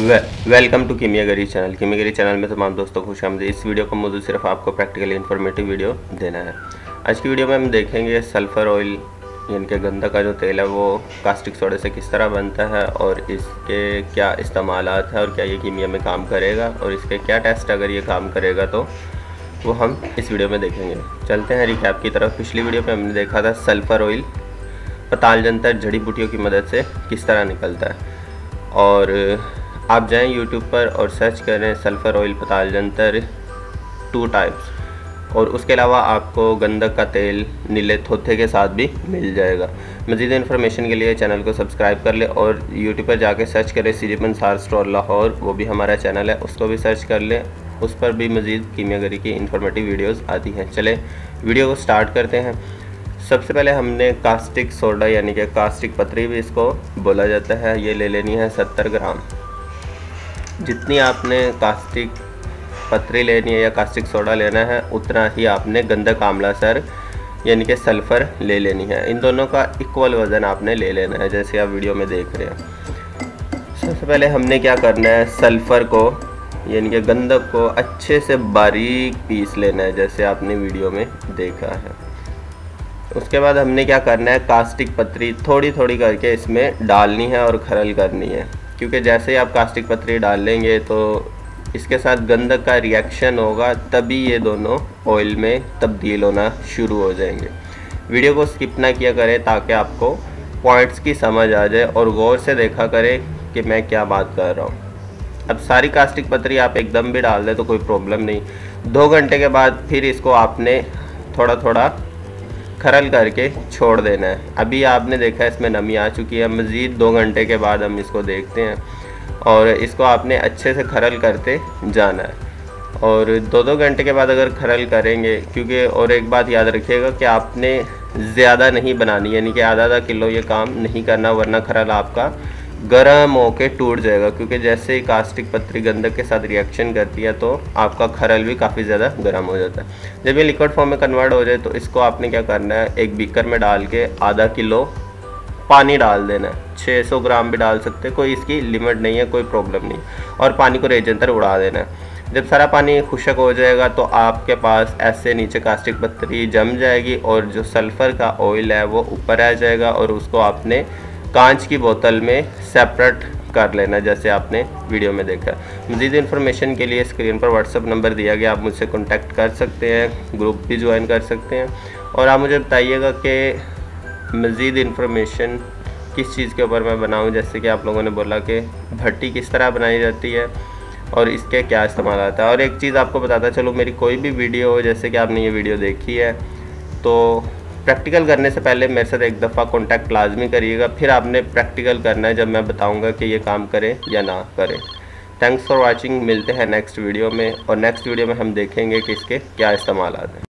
Welcome to Kimiyagari channel. Kimiyagari channel में तमाम दोस्तों को खुशामदीद। इस वीडियो का मौजूद सिर्फ आपको प्रैक्टिकली इन्फॉर्मेटिव वीडियो देना है। आज की वीडियो में हम देखेंगे सल्फ़र ऑयल यानी कि गंदा का जो तेल है वो कास्टिक सोडे से किस तरह बनता है और इसके क्या इस्तेमालात है और क्या ये कीमिया में काम करेगा और इसके क्या टेस्ट अगर ये काम करेगा तो वो हम इस वीडियो में देखेंगे। चलते हैं रिकैप की तरफ। पिछली वीडियो में हमने देखा था सल्फ़र ऑयल पताल जंतर जड़ी बूटियों की मदद से किस तरह निकलता है, और आप जाएं YouTube पर और सर्च करें सल्फ़र ऑयल पताल जंतर 2 टाइप्स, और उसके अलावा आपको गंधक का तेल नीले थोथे के साथ भी मिल जाएगा। मज़ीद इन्फॉर्मेशन के लिए चैनल को सब्सक्राइब कर ले और YouTube पर जाके सर्च करें सिरिप अंसार स्टोर लाहौर, वो भी हमारा चैनल है, उसको भी सर्च कर लें। उस पर भी मज़ीद कीमियागरी की इन्फॉर्मेटिव वीडियोज़ आती हैं। चले वीडियो को स्टार्ट करते हैं। सबसे पहले हमने कास्टिक सोडा यानी कि कास्टिक पत्री भी इसको बोला जाता है, ये ले लेनी है 70 ग्राम। जितनी आपने कास्टिक पत्री लेनी है या कास्टिक सोडा लेना है उतना ही आपने गंधक आम्लासर यानी कि सल्फ़र ले लेनी है। इन दोनों का इक्वल वज़न आपने ले लेना है, जैसे आप वीडियो में देख रहे हैं। सबसे पहले हमने क्या करना है, सल्फ़र को यानी कि गंधक को अच्छे से बारीक पीस लेना है, जैसे आपने वीडियो में देखा है। उसके बाद हमने क्या करना है, कास्टिक पत्री थोड़ी थोड़ी करके इसमें डालनी है और खरल करनी है, क्योंकि जैसे ही आप कास्टिक पत्री डाल लेंगे तो इसके साथ गंधक का रिएक्शन होगा, तभी ये दोनों ऑयल में तब्दील होना शुरू हो जाएंगे। वीडियो को स्किप ना किया करें ताकि आपको पॉइंट्स की समझ आ जाए और गौर से देखा करें कि मैं क्या बात कर रहा हूँ। अब सारी कास्टिक पत्री आप एकदम भी डाल दें तो कोई प्रॉब्लम नहीं। 2 घंटे के बाद फिर इसको आपने थोड़ा थोड़ा खरल करके छोड़ देना है। अभी आपने देखा है इसमें नमी आ चुकी है। मज़ीद 2 घंटे के बाद हम इसको देखते हैं और इसको आपने अच्छे से खरल करते जाना है। और 2-2 घंटे के बाद अगर खरल करेंगे, क्योंकि और एक बात याद रखिएगा कि आपने ज़्यादा नहीं बनानी, यानी कि आधा किलो ये काम नहीं करना, वरना खरल आपका गर्म होके टूट जाएगा। क्योंकि जैसे ही कास्टिक पत्री गंधक के साथ रिएक्शन करती है तो आपका खरल भी काफ़ी ज़्यादा गर्म हो जाता है। जब ये लिक्विड फॉर्म में कन्वर्ट हो जाए तो इसको आपने क्या करना है, एक बीकर में डाल के आधा किलो पानी डाल देना है। 600 ग्राम भी डाल सकते हैं, कोई इसकी लिमिट नहीं है, कोई प्रॉब्लम नहीं। और पानी को रेजंतर उड़ा देना है। जब सारा पानी खुशक हो जाएगा तो आपके पास ऐसे नीचे कास्टिक पत्री जम जाएगी और जो सल्फ़र का ऑयल है वो ऊपर आ जाएगा, और उसको आपने कांच की बोतल में सेपरेट कर लेना, जैसे आपने वीडियो में देखा। मज़ीद इन्फॉर्मेशन के लिए स्क्रीन पर व्हाट्सअप नंबर दिया गया, आप मुझसे कांटेक्ट कर सकते हैं, ग्रुप भी ज्वाइन कर सकते हैं। और आप मुझे बताइएगा कि मज़ीद इन्फॉर्मेशन किस चीज़ के ऊपर मैं बनाऊं, जैसे कि आप लोगों ने बोला कि भट्टी किस तरह बनाई जाती है और इसके क्या इस्तेमाल आता है। और एक चीज़ आपको बताता चलो, मेरी कोई भी वीडियो हो, जैसे कि आपने ये वीडियो देखी है, तो प्रैक्टिकल करने से पहले मेरे साथ एक दफ़ा कांटेक्ट लाजमी करिएगा, फिर आपने प्रैक्टिकल करना है जब मैं बताऊंगा कि ये काम करें या ना करें। Thanks for watching. मिलते हैं नेक्स्ट वीडियो में, और नेक्स्ट वीडियो में हम देखेंगे कि इसके क्या इस्तेमाल आते हैं।